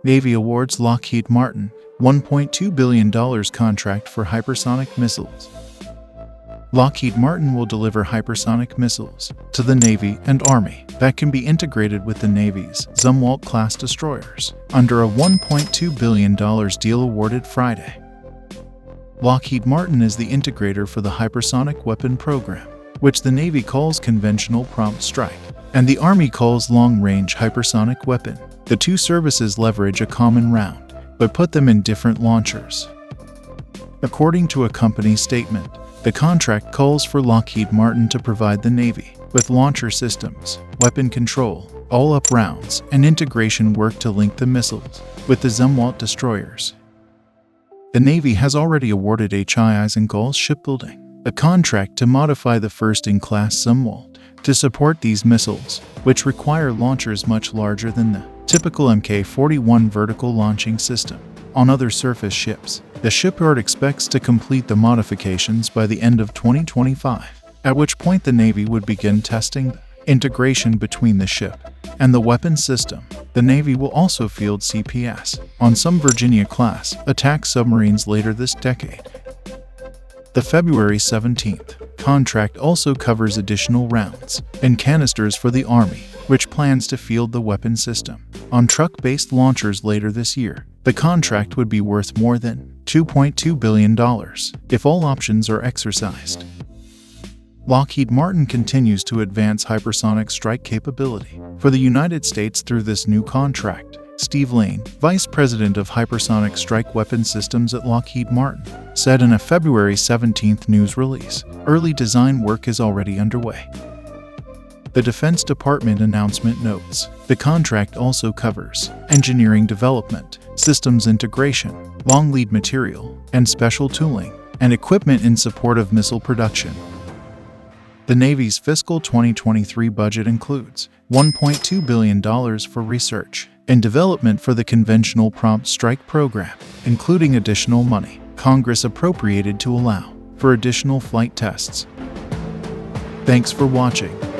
Navy awards Lockheed Martin $1.2 billion contract for hypersonic missiles. Lockheed Martin will deliver hypersonic missiles to the Navy and Army that can be integrated with the Navy's Zumwalt-class destroyers under a $1.2 billion deal awarded Friday. Lockheed Martin is the integrator for the hypersonic weapon program, which the Navy calls Conventional Prompt Strike, and the Army calls Long-Range Hypersonic Weapon. The two services leverage a common round, but put them in different launchers. According to a company statement, the contract calls for Lockheed Martin to provide the Navy with launcher systems, weapon control, all-up rounds, and integration work to link the missiles with the Zumwalt destroyers. The Navy has already awarded Eisenhower's shipbuilding a contract to modify the first-in-class Zumwalt to support these missiles, which require launchers much larger than the typical Mk-41 vertical launching system on other surface ships. The shipyard expects to complete the modifications by the end of 2025, at which point the Navy would begin testing the integration between the ship and the weapon system. The Navy will also field CPS on some Virginia-class attack submarines later this decade. The February 17th contract also covers additional rounds and canisters for the Army, which plans to field the weapon system on truck-based launchers later this year. The contract would be worth more than $2.2 billion if all options are exercised. Lockheed Martin continues to advance hypersonic strike capability for the United States through this new contract. Steve Layne, Vice President of Hypersonic Strike Weapon Systems at Lockheed Martin, said in a February 17th news release, early design work is already underway. The Defense Department announcement notes, the contract also covers engineering development, systems integration, long lead material, and special tooling, and equipment in support of missile production. The Navy's fiscal 2023 budget includes $1.2 billion for research and development for the Conventional Prompt Strike program, including additional money Congress appropriated to allow for additional flight tests. Thanks for watching.